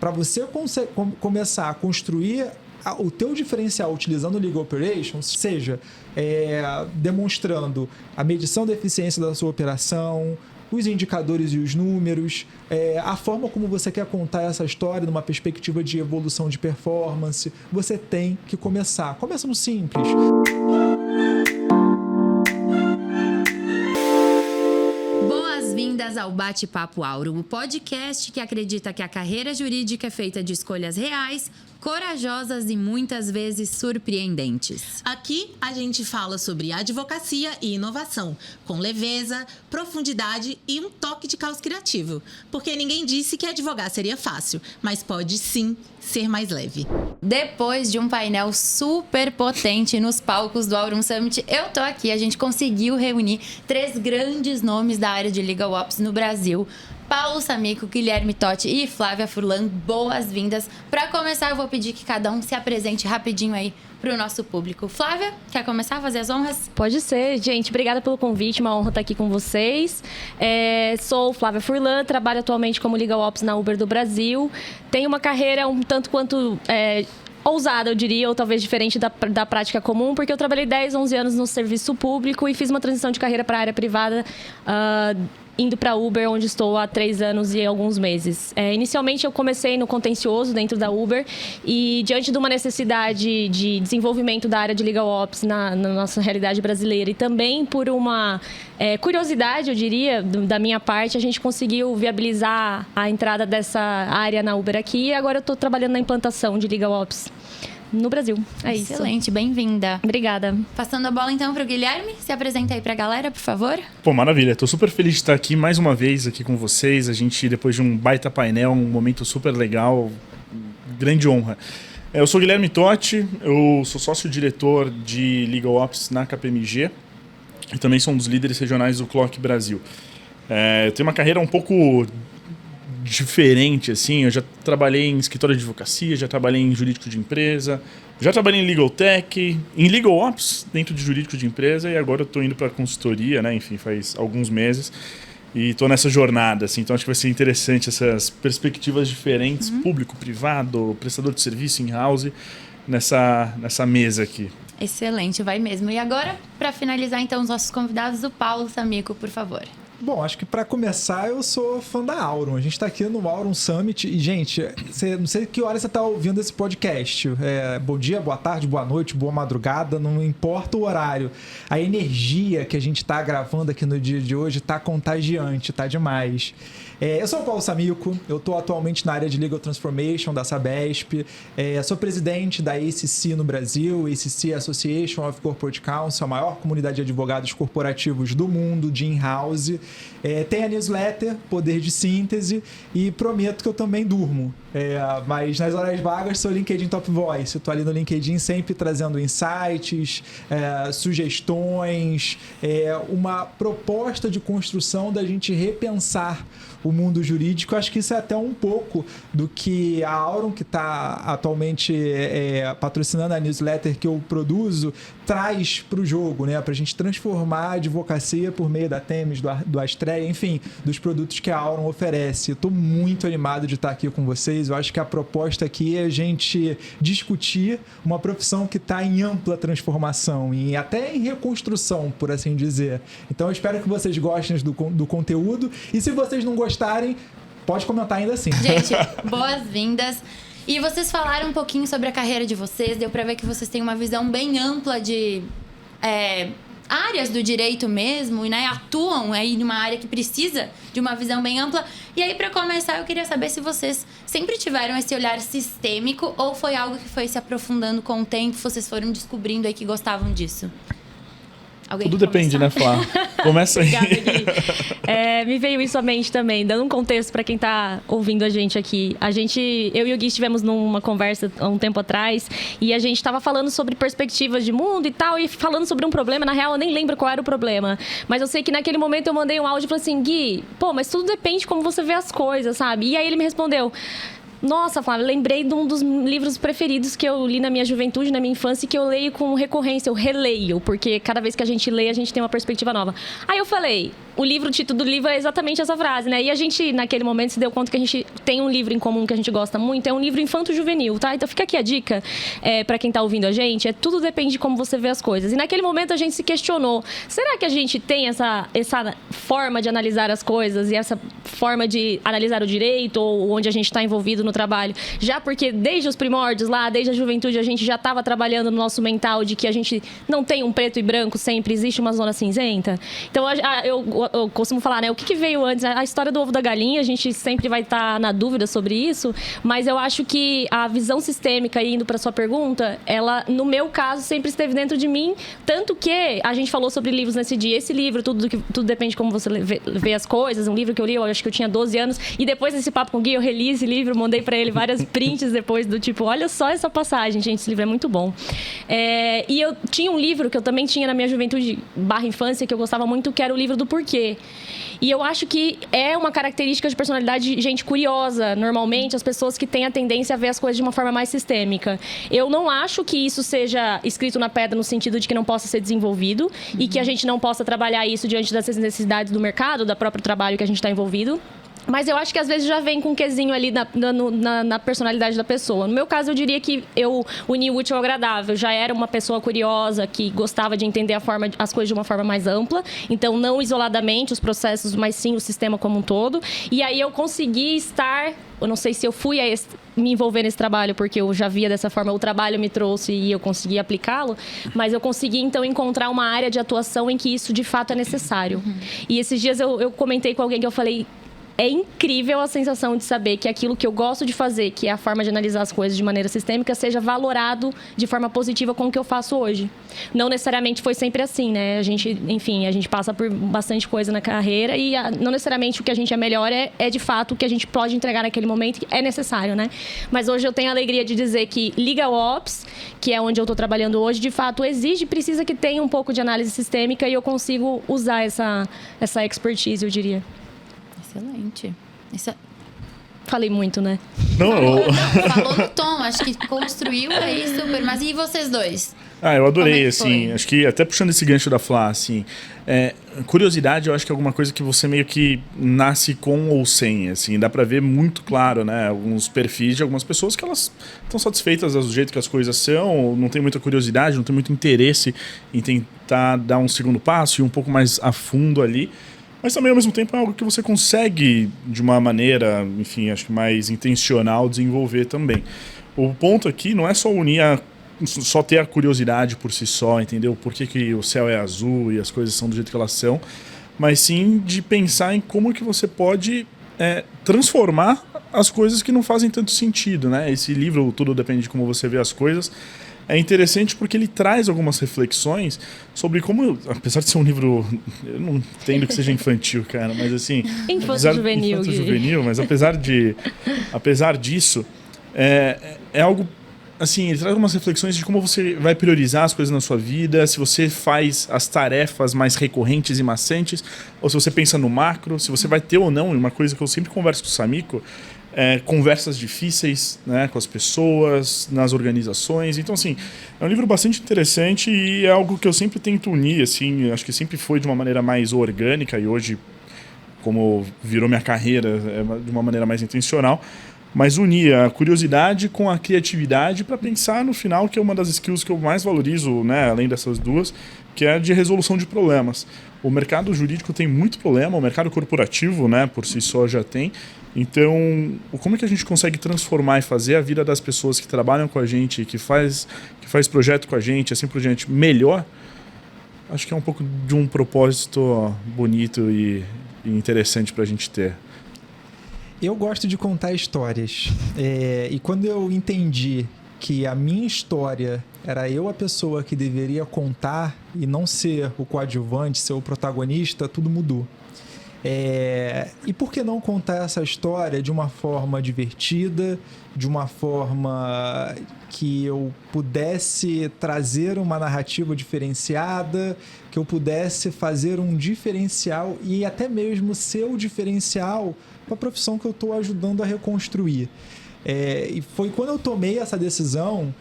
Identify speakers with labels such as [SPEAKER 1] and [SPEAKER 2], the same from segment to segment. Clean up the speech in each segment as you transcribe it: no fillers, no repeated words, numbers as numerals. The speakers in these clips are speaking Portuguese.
[SPEAKER 1] para você começar a construir o teu diferencial utilizando o Legal Operations, seja demonstrando a medição da eficiência da sua operação, os indicadores e os números, a forma como você quer contar essa história numa perspectiva de evolução de performance, você tem que começar. Começa no simples.
[SPEAKER 2] Boas-vindas ao Bate-Papo Aurum, o podcast que acredita que a carreira jurídica é feita de escolhas reais, corajosas e muitas vezes surpreendentes.
[SPEAKER 3] Aqui a gente fala sobre advocacia e inovação, com leveza, profundidade e um toque de caos criativo. Porque ninguém disse que advogar seria fácil, mas pode sim ser mais leve.
[SPEAKER 2] Depois de um painel super potente nos palcos do Aurum Summit, eu tô aqui. A gente conseguiu reunir 3 grandes nomes da área de Legal Ops no Brasil. Paulo Samico, Guilherme Totti e Flávia Furlan, boas-vindas. Para começar, eu vou pedir que cada um se apresente rapidinho aí para o nosso público. Flávia, quer começar a fazer as honras?
[SPEAKER 4] Pode ser, gente. Obrigada pelo convite, uma honra estar aqui com vocês. Sou Flávia Furlan, trabalho atualmente como Legal Ops na Uber do Brasil. Tenho uma carreira um tanto quanto ousada, eu diria, ou talvez diferente da prática comum, porque eu trabalhei 10, 11 anos no serviço público e fiz uma transição de carreira para a área privada, indo para Uber, onde estou há 3 anos e alguns meses. Inicialmente, eu comecei no contencioso dentro da Uber e, diante de uma necessidade de desenvolvimento da área de Legal Ops na nossa realidade brasileira e também por uma curiosidade, eu diria, da minha parte, a gente conseguiu viabilizar a entrada dessa área na Uber aqui e agora eu estou trabalhando na implantação de Legal Ops no Brasil. É isso.
[SPEAKER 2] Excelente, bem-vinda.
[SPEAKER 4] Obrigada.
[SPEAKER 2] Passando a bola então para o Guilherme. Se apresenta aí para a galera, por favor.
[SPEAKER 5] Pô, maravilha. Tô super feliz de estar aqui mais uma vez aqui com vocês. A gente, depois de um baita painel, um momento super legal, grande honra. Eu sou Guilherme Totti, eu sou sócio-diretor de Legal Ops na KPMG e também sou um dos líderes regionais do Clock Brasil. Eu tenho uma carreira um pouco diferente, assim. Eu já trabalhei em escritório de advocacia, já trabalhei em jurídico de empresa, já trabalhei em Legal Tech, em Legal Ops, dentro de jurídico de empresa, e agora eu tô indo para consultoria, né? Enfim, faz alguns meses. E tô nessa jornada, assim. Então acho que vai ser interessante essas perspectivas diferentes, público, privado, prestador de serviço, in-house, nessa mesa aqui.
[SPEAKER 2] Excelente, vai mesmo. E agora, para finalizar então os nossos convidados, o Paulo Samico, por favor.
[SPEAKER 1] Bom, acho que para começar eu sou fã da Aurum. A gente está aqui no Aurum Summit e, gente, não sei que hora você está ouvindo esse podcast. Bom dia, boa tarde, boa noite, boa madrugada, não importa o horário. A energia que a gente está gravando aqui no dia de hoje está contagiante, tá demais. Eu sou o Paulo Samico, eu estou atualmente na área de Legal Transformation da Sabesp, sou presidente da ACC no Brasil, ACC Association of Corporate Counsel, a maior comunidade de advogados corporativos do mundo, de in-house. Tem a newsletter, Poder de Síntese, e prometo que eu também durmo. Mas nas horas vagas sou LinkedIn Top Voice. Estou ali no LinkedIn sempre trazendo insights, sugestões, uma proposta de construção da gente repensar o mundo jurídico. Acho que isso é até um pouco do que a Aurum, que está atualmente patrocinando a newsletter que eu produzo, traz para o jogo, né? Para a gente transformar a advocacia por meio da Temis, do Astrea, enfim, dos produtos que a Aurum oferece. Estou muito animado de estar aqui com vocês. Eu acho que a proposta aqui é a gente discutir uma profissão que está em ampla transformação e até em reconstrução, por assim dizer. Então eu espero que vocês gostem do conteúdo e se vocês não gostarem, pode comentar ainda assim.
[SPEAKER 2] Gente, boas-vindas. E vocês falaram um pouquinho sobre a carreira de vocês, deu para ver que vocês têm uma visão bem ampla de áreas do direito mesmo, né? Atuam aí numa área que precisa de uma visão bem ampla. E aí, para começar, eu queria saber se vocês sempre tiveram esse olhar sistêmico ou foi algo que foi se aprofundando com o tempo, vocês foram descobrindo aí que gostavam disso? Alguém
[SPEAKER 5] Tudo depende, né, Flá? Começa aí.
[SPEAKER 4] Obrigada, Gui. Me veio isso à mente também, dando um contexto para quem está ouvindo a gente aqui. Eu e o Gui estivemos numa conversa há um tempo atrás e a gente estava falando sobre perspectivas de mundo e tal, e falando sobre um problema. Na real, eu nem lembro qual era o problema. Mas eu sei que naquele momento eu mandei um áudio e falei assim, Gui, mas tudo depende de como você vê as coisas, sabe? E aí ele me respondeu... Nossa, Flávia, lembrei de um dos livros preferidos que eu li na minha juventude, na minha infância, e que eu leio com recorrência, eu releio, porque cada vez que a gente lê, a gente tem uma perspectiva nova. Aí eu falei, o título do livro é exatamente essa frase, né? E a gente, naquele momento, se deu conta que a gente tem um livro em comum que a gente gosta muito, é um livro infanto-juvenil, tá? Então fica aqui a dica pra quem tá ouvindo a gente, tudo depende de como você vê as coisas. E naquele momento a gente se questionou, será que a gente tem essa forma de analisar as coisas e essa forma de analisar o direito ou onde a gente está envolvido no trabalho? Já porque desde os primórdios lá, desde a juventude, a gente já estava trabalhando no nosso mental de que a gente não tem um preto e branco sempre, existe uma zona cinzenta. Então eu costumo falar, né? O que veio antes? A história do ovo da galinha, a gente sempre vai estar na dúvida sobre isso, mas eu acho que a visão sistêmica, indo para sua pergunta, ela, no meu caso, sempre esteve dentro de mim, tanto que a gente falou sobre livros nesse dia. Esse livro, tudo depende de como você vê as coisas, um livro que eu li, eu acho que eu tinha 12 anos, e depois desse papo com o Gui, eu reli esse livro, mandei para ele várias prints depois do tipo, olha só essa passagem, gente, esse livro é muito bom. E eu tinha um livro que eu também tinha na minha juventude /infância, que eu gostava muito, que era o livro do Porquê. E eu acho que é uma característica de personalidade de gente curiosa, normalmente, as pessoas que têm a tendência a ver as coisas de uma forma mais sistêmica. Eu não acho que isso seja escrito na pedra no sentido de que não possa ser desenvolvido e que a gente não possa trabalhar isso diante das necessidades do mercado, do próprio trabalho que a gente está envolvido. Mas eu acho que às vezes já vem com um quesinho ali na personalidade da pessoa. No meu caso, eu diria que eu uni o útil ao agradável. Já era uma pessoa curiosa, que gostava de entender as coisas de uma forma mais ampla. Então, não isoladamente os processos, mas sim o sistema como um todo. E aí eu consegui estar... Eu não sei se eu fui me envolver nesse trabalho, porque eu já via dessa forma, o trabalho me trouxe e eu consegui aplicá-lo, mas eu consegui, então, encontrar uma área de atuação em que isso, de fato, é necessário. E esses dias eu comentei com alguém que eu falei... É incrível a sensação de saber que aquilo que eu gosto de fazer, que é a forma de analisar as coisas de maneira sistêmica, seja valorado de forma positiva com o que eu faço hoje. Não necessariamente foi sempre assim, né? A gente passa por bastante coisa na carreira e não necessariamente o que a gente é melhor é de fato o que a gente pode entregar naquele momento, que é necessário, né? Mas hoje eu tenho a alegria de dizer que Legal Ops, que é onde eu estou trabalhando hoje, de fato precisa que tenha um pouco de análise sistêmica e eu consigo usar essa expertise, eu diria.
[SPEAKER 2] Excelente.
[SPEAKER 4] Falei muito, né?
[SPEAKER 5] Não,
[SPEAKER 2] falou no tom, acho que construiu aí super. Mas e vocês dois?
[SPEAKER 5] Eu adorei, assim,
[SPEAKER 2] foi?
[SPEAKER 5] acho que até puxando esse gancho da Flá, assim, curiosidade eu acho que é alguma coisa que você meio que nasce com ou sem, assim, dá pra ver muito claro, né, alguns perfis de algumas pessoas que elas estão satisfeitas do jeito que as coisas são, não tem muita curiosidade, não tem muito interesse em tentar dar um segundo passo e um pouco mais a fundo ali. Mas também, ao mesmo tempo, é algo que você consegue, de uma maneira, enfim, acho que mais intencional, desenvolver também. O ponto aqui não é só só ter a curiosidade por si só, entendeu? Por que o céu é azul e as coisas são do jeito que elas são, mas sim de pensar em como que você pode transformar as coisas que não fazem tanto sentido, né? Esse livro, Tudo Depende de Como Você Vê as Coisas, é interessante porque ele traz algumas reflexões sobre como, apesar de ser um livro, eu não entendo que seja infantil, cara, mas assim... Infanto-juvenil, mas apesar disso, é algo, assim, ele traz algumas reflexões de como você vai priorizar as coisas na sua vida, se você faz as tarefas mais recorrentes e maçantes, ou se você pensa no macro, se você vai ter ou não, uma coisa que eu sempre converso com o Samiko, conversas difíceis, né, com as pessoas, nas organizações. Então, assim, é um livro bastante interessante e é algo que eu sempre tento unir, assim, acho que sempre foi de uma maneira mais orgânica e hoje, como virou minha carreira, de uma maneira mais intencional, mas unir a curiosidade com a criatividade para pensar no final, que é uma das skills que eu mais valorizo, né, além dessas duas, que é a de resolução de problemas. O mercado jurídico tem muito problema, o mercado corporativo, né, por si só já tem. Então, como é que a gente consegue transformar e fazer a vida das pessoas que trabalham com a gente, que faz projeto com a gente, assim por diante, melhor? Acho que é um pouco de um propósito bonito e interessante para a gente ter.
[SPEAKER 1] Eu gosto de contar histórias. E quando eu entendi que a minha história era eu a pessoa que deveria contar e não ser o coadjuvante, ser o protagonista, tudo mudou. E por que não contar essa história de uma forma divertida, de uma forma que eu pudesse trazer uma narrativa diferenciada, que eu pudesse fazer um diferencial e até mesmo ser o diferencial para a profissão que eu estou ajudando a reconstruir. E foi quando eu tomei essa decisão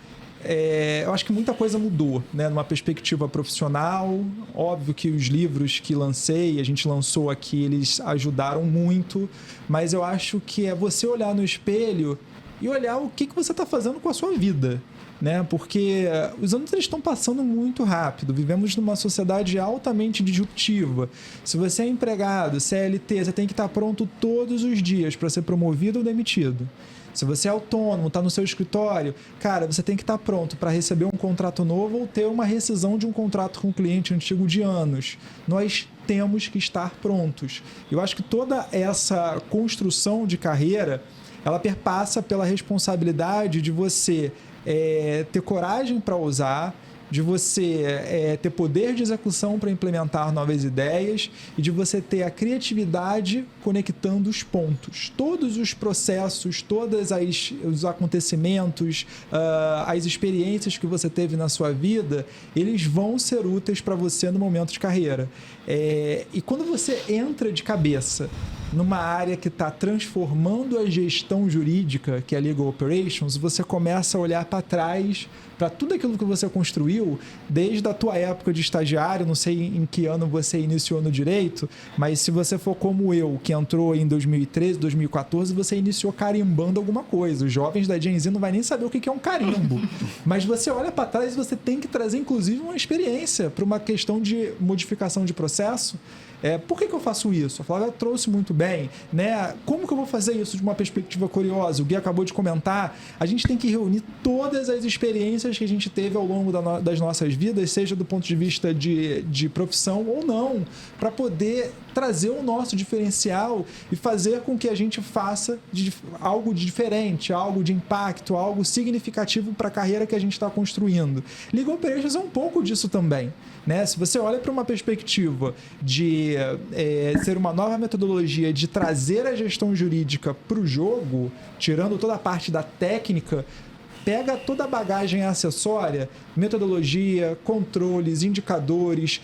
[SPEAKER 1] eu acho que muita coisa mudou, né? Numa perspectiva profissional. Óbvio que os livros que lancei, a gente lançou aqui, eles ajudaram muito, mas eu acho que é você olhar no espelho e olhar o que você está fazendo com a sua vida, né? Porque os anos eles estão passando muito rápido. Vivemos numa sociedade altamente disruptiva. Se você é empregado, CLT, você tem que estar pronto todos os dias para ser promovido ou demitido. Se você é autônomo, está no seu escritório, cara, você tem que estar pronto para receber um contrato novo ou ter uma rescisão de um contrato com um cliente antigo de anos. Nós temos que estar prontos. Eu acho que toda essa construção de carreira, ela perpassa pela responsabilidade de você ter coragem para usar, de você ter poder de execução para implementar novas ideias e de você ter a criatividade conectando os pontos. Todos os processos, todos os acontecimentos, as experiências que você teve na sua vida, eles vão ser úteis para você no momento de carreira. E quando você entra de cabeça numa área que está transformando a gestão jurídica, que é a Legal Operations, você começa a olhar para trás, para tudo aquilo que você construiu, desde a tua época de estagiário, não sei em que ano você iniciou no direito, mas se você for como eu, que entrou em 2013, 2014, você iniciou carimbando alguma coisa. Os jovens da Gen Z não vai nem saber o que é um carimbo. Mas você olha para trás e você tem que trazer, inclusive, uma experiência para uma questão de modificação de processo. Por que eu faço isso? A Flávia trouxe muito bem, né? Como que eu vou fazer isso de uma perspectiva curiosa? O Gui acabou de comentar. A gente tem que reunir todas as experiências que a gente teve ao longo das nossas vidas, seja do ponto de vista de profissão ou não, para poder trazer o nosso diferencial e fazer com que a gente faça algo de diferente, algo de impacto, algo significativo para a carreira que a gente está construindo. Legal Operations é um pouco disso também, né? Se você olha para uma perspectiva de ser uma nova metodologia de trazer a gestão jurídica para o jogo, tirando toda a parte da técnica, pega toda a bagagem acessória, metodologia, controles, indicadores,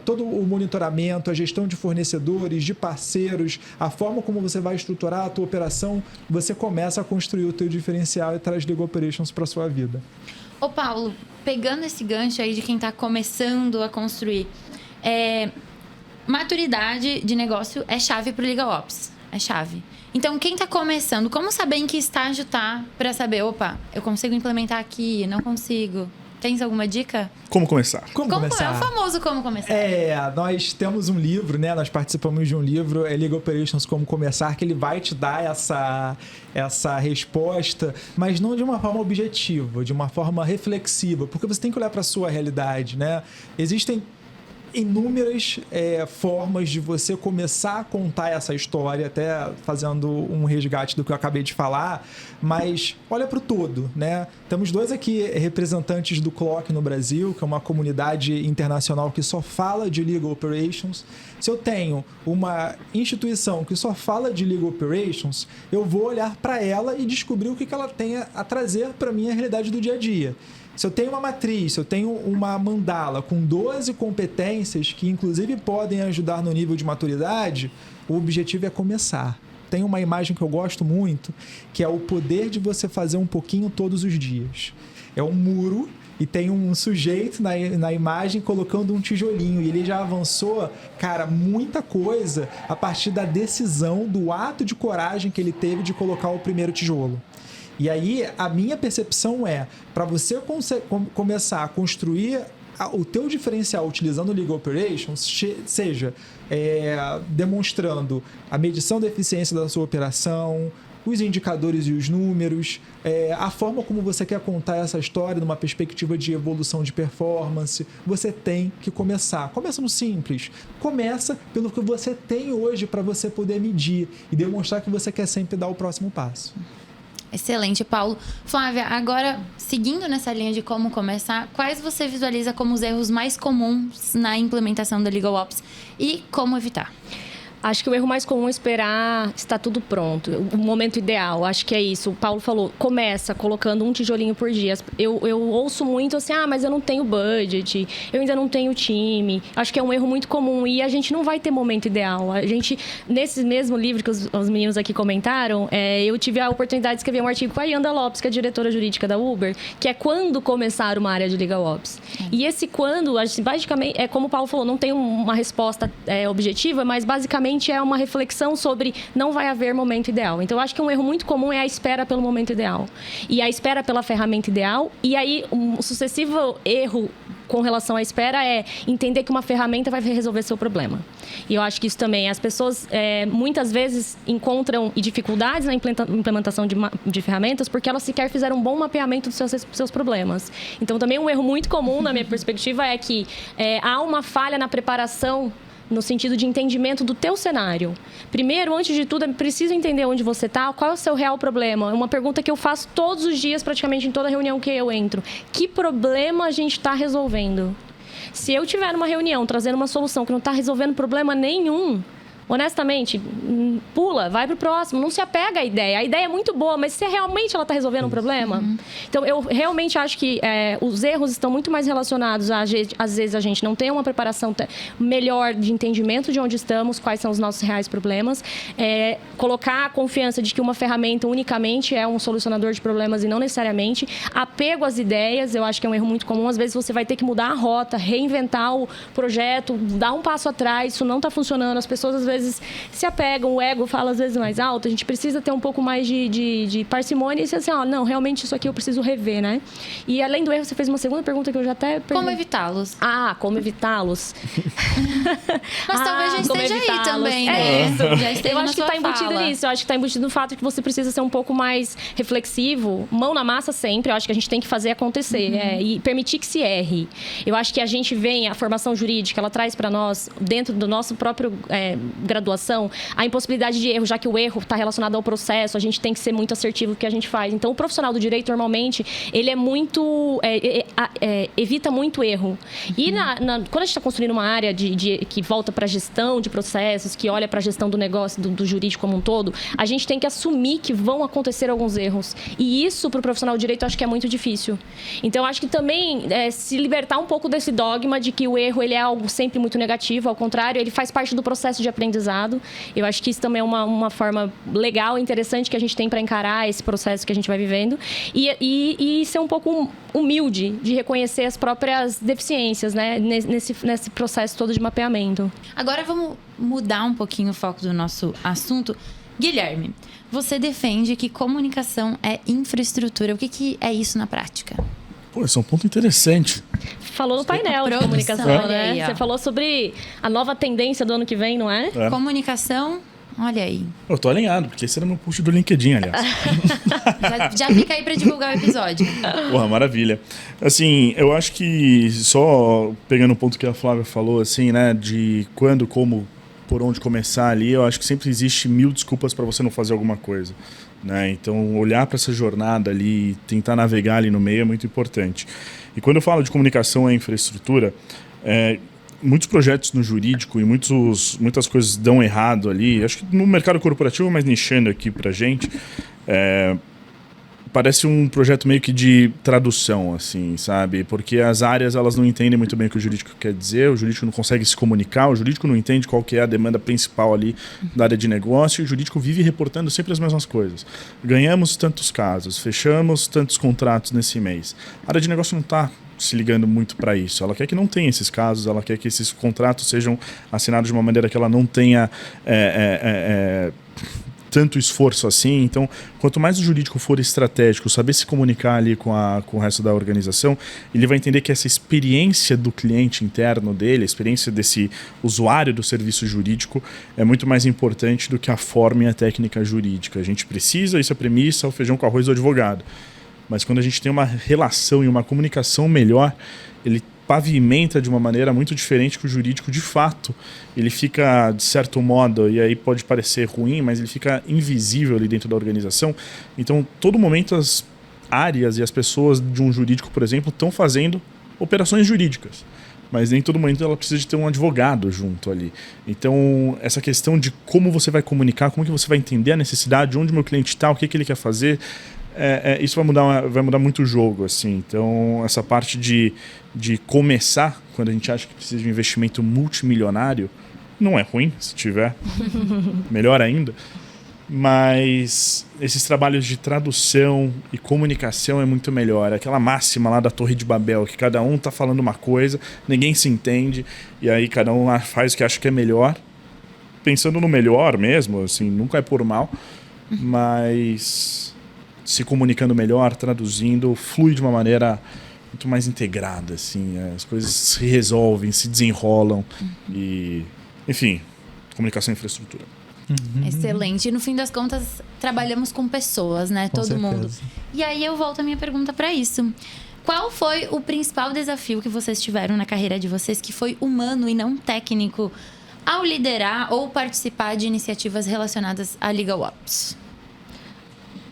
[SPEAKER 1] todo o monitoramento, a gestão de fornecedores, de parceiros, a forma como você vai estruturar a tua operação, você começa a construir o teu diferencial e traz Legal Operations para a sua vida.
[SPEAKER 2] Ô Paulo, pegando esse gancho aí de quem está começando a construir, maturidade de negócio é chave para o Legal Ops, é chave. Então, quem está começando, como saber em que estágio está para saber, opa, eu consigo implementar aqui, não consigo? Tens alguma dica?
[SPEAKER 5] Como começar?
[SPEAKER 1] Como começar?
[SPEAKER 2] É o famoso como começar.
[SPEAKER 1] Nós temos um livro, né? Nós participamos de um livro, Legal Operations Como Começar, que ele vai te dar essa resposta, mas não de uma forma objetiva, de uma forma reflexiva, porque você tem que olhar para a sua realidade, né? Existem inúmeras formas de você começar a contar essa história, até fazendo um resgate do que eu acabei de falar, mas olha para o todo, né? Temos dois aqui representantes do CLOC no Brasil, que é uma comunidade internacional que só fala de Legal Operations. Se eu tenho uma instituição que só fala de Legal Operations, eu vou olhar para ela e descobrir o que ela tem a trazer para a minha realidade do dia a dia. Se eu tenho uma matriz, se eu tenho uma mandala com 12 competências que inclusive podem ajudar no nível de maturidade, o objetivo é começar. Tem uma imagem que eu gosto muito, que é o poder de você fazer um pouquinho todos os dias. É um muro e tem um sujeito na imagem colocando um tijolinho e ele já avançou, cara, muita coisa a partir da decisão, do ato de coragem que ele teve de colocar o primeiro tijolo. E aí, a minha percepção para você começar a construir o teu diferencial utilizando o Legal Operations, seja demonstrando a medição da eficiência da sua operação, os indicadores e os números, a forma como você quer contar essa história numa perspectiva de evolução de performance, você tem que começar. Começa no simples. Começa pelo que você tem hoje para você poder medir e demonstrar que você quer sempre dar o próximo passo.
[SPEAKER 2] Excelente, Paulo. Flávia, agora, seguindo nessa linha de como começar, quais você visualiza como os erros mais comuns na implementação da Legal Ops e como evitar?
[SPEAKER 4] Acho que o erro mais comum é esperar estar tudo pronto, o momento ideal. Acho que é isso. O Paulo falou, começa colocando um tijolinho por dia. Eu ouço muito assim, mas eu não tenho budget, eu ainda não tenho time. Acho que é um erro muito comum e a gente não vai ter momento ideal. A gente, nesse mesmo livro que os meninos aqui comentaram, eu tive a oportunidade de escrever um artigo com a Yanda Lopes, que é a diretora jurídica da Uber, que é quando começar uma área de Legal Ops. E esse quando, basicamente, é como o Paulo falou, não tem uma resposta objetiva, mas basicamente é uma reflexão sobre não vai haver momento ideal. Então, eu acho que um erro muito comum é a espera pelo momento ideal. E a espera pela ferramenta ideal. E aí, um sucessivo erro com relação à espera é entender que uma ferramenta vai resolver seu problema. E eu acho que isso também, as pessoas muitas vezes encontram dificuldades na implementação de ferramentas porque elas sequer fizeram um bom mapeamento dos seus problemas. Então, também um erro muito comum, na minha perspectiva, é que há uma falha na preparação no sentido de entendimento do teu cenário. Primeiro, antes de tudo, é preciso entender onde você está, qual é o seu real problema. É uma pergunta que eu faço todos os dias, praticamente em toda reunião que eu entro. Que problema a gente está resolvendo? Se eu tiver numa reunião trazendo uma solução que não está resolvendo problema nenhum, honestamente, pula, vai pro próximo, não se apega à ideia. A ideia é muito boa, mas se realmente ela está resolvendo um problema? Então, eu realmente acho que os erros estão muito mais relacionados a, às vezes, a gente não tem uma preparação melhor de entendimento de onde estamos, quais são os nossos reais problemas, colocar a confiança de que uma ferramenta unicamente é um solucionador de problemas e não necessariamente, apego às ideias, eu acho que é um erro muito comum. Às vezes, você vai ter que mudar a rota, reinventar o projeto, dar um passo atrás, isso não está funcionando, as pessoas, às vezes, se apegam, o ego fala às vezes mais alto, a gente precisa ter um pouco mais de parcimônia e dizer assim, não, realmente isso aqui eu preciso rever, né? E além do erro, você fez uma segunda pergunta que eu já até perdi.
[SPEAKER 2] Como evitá-los?
[SPEAKER 4] Como evitá-los.
[SPEAKER 2] Mas talvez já esteja aí também, né? Já esteja
[SPEAKER 4] eu acho que está embutido nisso, eu acho que está embutido no fato que você precisa ser um pouco mais reflexivo, mão na massa sempre, eu acho que a gente tem que fazer acontecer, e permitir que se erre. Eu acho que a gente vem, a formação jurídica, ela traz para nós, dentro do nosso próprio graduação, a impossibilidade de erro, já que o erro está relacionado ao processo, a gente tem que ser muito assertivo no que a gente faz. Então, o profissional do direito, normalmente, ele é muito... evita muito erro. E quando a gente está construindo uma área que volta para a gestão de processos, que olha para a gestão do negócio, do jurídico como um todo, a gente tem que assumir que vão acontecer alguns erros. E isso, para o profissional do direito, eu acho que é muito difícil. Então, eu acho que também se libertar um pouco desse dogma de que o erro ele é algo sempre muito negativo, ao contrário, ele faz parte do processo de aprendizado. Eu acho que isso também é uma forma legal e interessante que a gente tem para encarar esse processo que a gente vai vivendo e ser um pouco humilde de reconhecer as próprias deficiências, né, nesse processo todo de mapeamento.
[SPEAKER 2] Agora vamos mudar um pouquinho o foco do nosso assunto. Guilherme, você defende que comunicação é infraestrutura. O que é isso na prática?
[SPEAKER 5] Pô, esse é um ponto interessante.
[SPEAKER 4] Falou no painel de comunicação, né? Aí, você falou sobre a nova tendência do ano que vem, não é?
[SPEAKER 2] Comunicação, olha aí.
[SPEAKER 5] Eu tô alinhado, porque esse era meu post do LinkedIn, aliás.
[SPEAKER 2] já fica aí pra divulgar o episódio.
[SPEAKER 5] Porra, maravilha. Assim, eu acho que só pegando o ponto que a Flávia falou, assim, né, de quando, como, por onde começar ali, eu acho que sempre existe 1000 desculpas para você não fazer alguma coisa. Né? Então, olhar para essa jornada ali e tentar navegar ali no meio é muito importante. E quando eu falo de comunicação e infraestrutura, muitos projetos no jurídico e muitas coisas dão errado ali. Acho que no mercado corporativo, mas nichando aqui para a gente, parece um projeto meio que de tradução, assim, sabe? Porque as áreas, elas não entendem muito bem o que o jurídico quer dizer, o jurídico não consegue se comunicar, o jurídico não entende qual que é a demanda principal ali da área de negócio, e o jurídico vive reportando sempre as mesmas coisas. Ganhamos tantos casos, fechamos tantos contratos nesse mês. A área de negócio não está se ligando muito para isso. Ela quer que não tenha esses casos, ela quer que esses contratos sejam assinados de uma maneira que ela não tenha... tanto esforço assim. Então, quanto mais o jurídico for estratégico, saber se comunicar ali com o resto da organização, ele vai entender que essa experiência do cliente interno dele, a experiência desse usuário do serviço jurídico é muito mais importante do que a forma e a técnica jurídica. A gente precisa, isso é premissa, o feijão com arroz do advogado. Mas quando a gente tem uma relação e uma comunicação melhor, ele pavimenta de uma maneira muito diferente que o jurídico, de fato, ele fica, de certo modo, e aí pode parecer ruim, mas ele fica invisível ali dentro da organização. Então, todo momento as áreas e as pessoas de um jurídico, por exemplo, estão fazendo operações jurídicas. mas nem todo momento ela precisa de ter um advogado junto ali. Então, essa questão de como você vai comunicar, como que você vai entender a necessidade, onde o meu cliente está, o que ele quer fazer, isso vai mudar muito o jogo, assim. Então, essa parte de começar, quando a gente acha que precisa de um investimento multimilionário, não é ruim, se tiver, melhor ainda. Mas esses trabalhos de tradução e comunicação é muito melhor. Aquela máxima lá da Torre de Babel, que cada um tá falando uma coisa, ninguém se entende, e aí cada um faz o que acha que é melhor, pensando no melhor mesmo, assim, nunca é por mal, mas se comunicando melhor, traduzindo, flui de uma maneira muito mais integrada, assim, as coisas se resolvem, se desenrolam, e, enfim, comunicação e infraestrutura.
[SPEAKER 2] Excelente. E no fim das contas, trabalhamos com pessoas, né?
[SPEAKER 1] Com
[SPEAKER 2] Todo
[SPEAKER 1] certeza.
[SPEAKER 2] mundo. E aí eu volto a minha pergunta para isso. Qual foi o principal desafio que vocês tiveram na carreira de vocês, que foi humano e não técnico, ao liderar ou participar de iniciativas relacionadas a Legal Ops?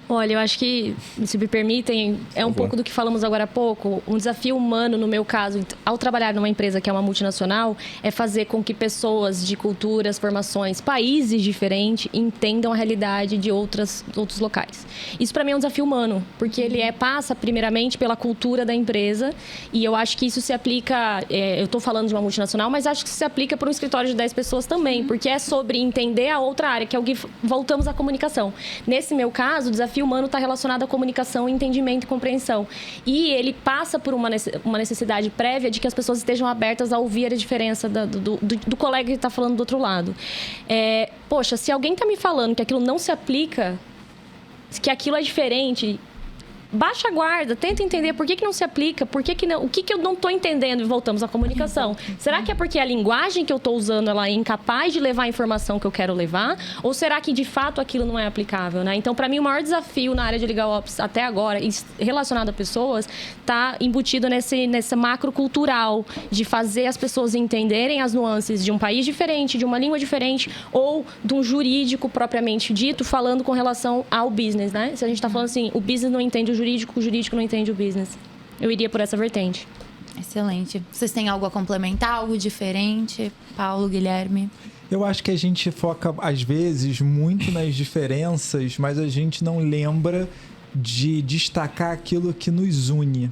[SPEAKER 4] Olha, eu acho que, se me permitem, é um pouco do que falamos agora há pouco. Um desafio humano, no meu caso, ao trabalhar numa empresa que é uma multinacional, é fazer com que pessoas de culturas, formações, países diferentes entendam a realidade de outros locais. Isso, para mim, é um desafio humano, porque ele passa, primeiramente, pela cultura da empresa, e eu acho que isso se aplica... eu estou falando de uma multinacional, mas acho que isso se aplica para um escritório de 10 pessoas também, porque é sobre entender a outra área, que é o que voltamos à comunicação. Nesse meu caso, o desafio humano está relacionado à comunicação, entendimento e compreensão. E ele passa por uma necessidade prévia de que as pessoas estejam abertas a ouvir a diferença do colega que está falando do outro lado. Poxa, se alguém está me falando que aquilo não se aplica, que aquilo é diferente... Baixa a guarda, tenta entender por que não se aplica, por que não, o que eu não estou entendendo, e voltamos à comunicação. Será que é porque a linguagem que eu estou usando ela é incapaz de levar a informação que eu quero levar? Ou será que, de fato, aquilo não é aplicável, né? Então, para mim, o maior desafio na área de Legal Ops até agora, relacionado a pessoas, está embutido nessa macro cultural de fazer as pessoas entenderem as nuances de um país diferente, de uma língua diferente, ou de um jurídico propriamente dito, falando com relação ao business, né? Se a gente está falando assim, o business não entende o jurídico não entende o business. Eu iria por essa vertente.
[SPEAKER 2] Excelente. Vocês têm algo a complementar, algo diferente? Paulo, Guilherme?
[SPEAKER 1] Eu acho que a gente foca, às vezes, muito nas diferenças, mas a gente não lembra de destacar aquilo que nos une.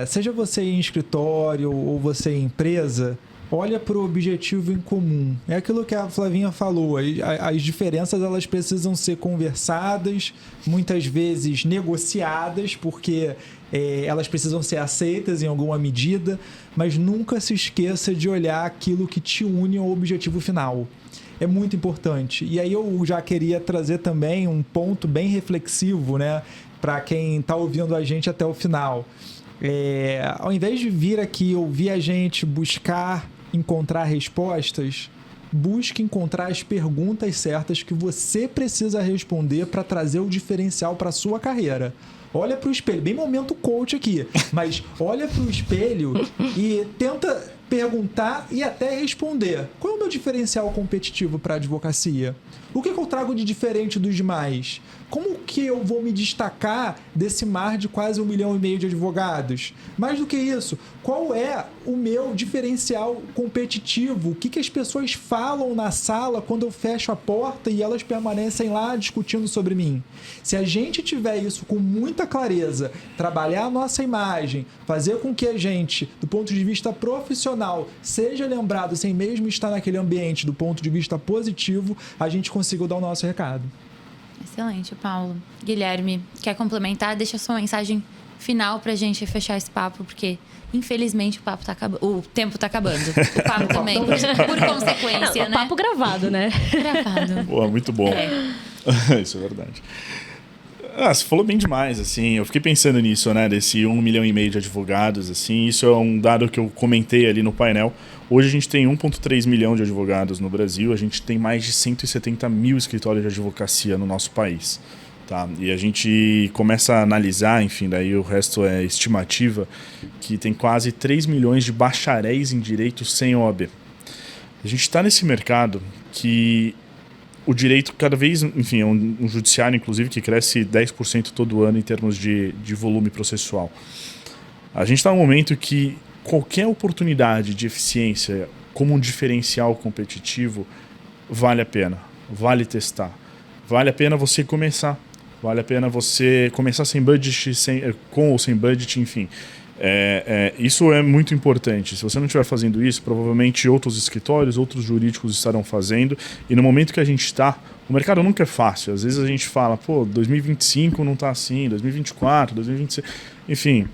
[SPEAKER 1] Seja você em escritório ou você em empresa, olha para o objetivo em comum. É aquilo que a Flavinha falou. As diferenças elas precisam ser conversadas, muitas vezes negociadas, porque elas precisam ser aceitas em alguma medida, mas nunca se esqueça de olhar aquilo que te une ao objetivo final. É muito importante. E aí eu já queria trazer também um ponto bem reflexivo, né, para quem está ouvindo a gente até o final. Ao invés de vir aqui ouvir a gente buscar encontrar respostas, busque encontrar as perguntas certas que você precisa responder para trazer o diferencial para a sua carreira. Olha para o espelho, bem momento coach aqui, mas olha para o espelho e tenta perguntar e até responder. Qual é o meu diferencial competitivo para a advocacia? O que eu trago de diferente dos demais? Como que eu vou me destacar desse mar de quase 1,5 milhão de advogados? Mais do que isso, qual é o meu diferencial competitivo? O que as pessoas falam na sala quando eu fecho a porta e elas permanecem lá discutindo sobre mim? Se a gente tiver isso com muita clareza, trabalhar a nossa imagem, fazer com que a gente, do ponto de vista profissional, seja lembrado sem mesmo estar naquele ambiente do ponto de vista positivo, a gente conseguiu dar o nosso recado.
[SPEAKER 2] Excelente, Paulo. Guilherme, quer complementar? Deixa a sua mensagem final pra gente fechar esse papo, porque infelizmente o tempo tá acabando. O papo também, por consequência, né?
[SPEAKER 4] Papo gravado, né?
[SPEAKER 2] Gravado.
[SPEAKER 5] Pô, muito bom. Isso é verdade. Você falou bem demais, assim. Eu fiquei pensando nisso, né? Desse 1,5 milhão de advogados, assim. Isso é um dado que eu comentei ali no painel. Hoje a gente tem 1,3 milhão de advogados no Brasil. A gente tem mais de 170 mil escritórios de advocacia no nosso país. Tá? E a gente começa a analisar, enfim, daí o resto é estimativa, que tem quase 3 milhões de bacharéis em direito sem OAB. A gente está nesse mercado que o direito cada vez, enfim, é um judiciário, inclusive, que cresce 10% todo ano em termos de volume processual. A gente está num momento que qualquer oportunidade de eficiência como um diferencial competitivo vale a pena, vale testar. Vale a pena você começar. Vale a pena você começar sem budget, com ou sem budget, enfim. Isso é muito importante. Se você não estiver fazendo isso, provavelmente outros escritórios, outros jurídicos estarão fazendo. E no momento que a gente está, o mercado nunca é fácil. Às vezes a gente fala, 2025 não está assim, 2024, 2025... Enfim,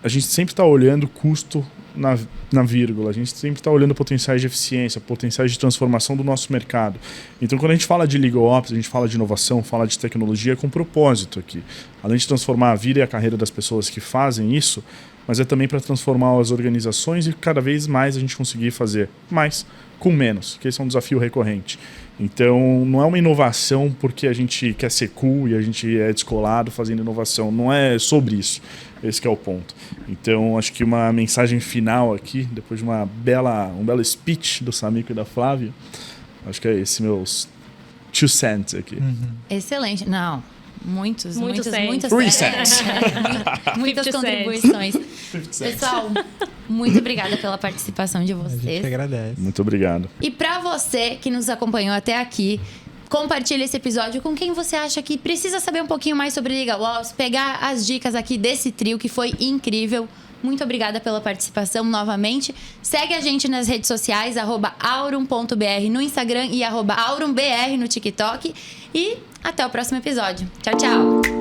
[SPEAKER 5] a gente sempre está olhando custo na vírgula, a gente sempre está olhando potenciais de eficiência, potenciais de transformação do nosso mercado. Então, quando a gente fala de Legal Ops, a gente fala de inovação, fala de tecnologia com propósito aqui. Além de transformar a vida e a carreira das pessoas que fazem isso, mas é também para transformar as organizações e cada vez mais a gente conseguir fazer mais com menos, que esse é um desafio recorrente. Então, não é uma inovação porque a gente quer ser cool e a gente é descolado fazendo inovação. Não é sobre isso. Esse que é o ponto. Então, acho que uma mensagem final aqui, depois de um belo speech do Samico e da Flávia, acho que é esse meus 2 cents aqui.
[SPEAKER 2] Excelente. Não, muitas
[SPEAKER 5] 3 cents.
[SPEAKER 2] muitas
[SPEAKER 4] 50
[SPEAKER 2] contribuições. Pessoal, muito obrigada pela participação de
[SPEAKER 1] A gente
[SPEAKER 2] vocês.
[SPEAKER 1] agradece.
[SPEAKER 5] Muito obrigado.
[SPEAKER 2] E pra você que nos acompanhou até aqui, compartilhe esse episódio com quem você acha que precisa saber um pouquinho mais sobre Legal Ops, pegar as dicas aqui desse trio que foi incrível. Muito obrigada pela participação novamente. Segue a gente nas redes sociais, @aurum.br no Instagram e @aurumbr no TikTok. E até o próximo episódio. Tchau, tchau!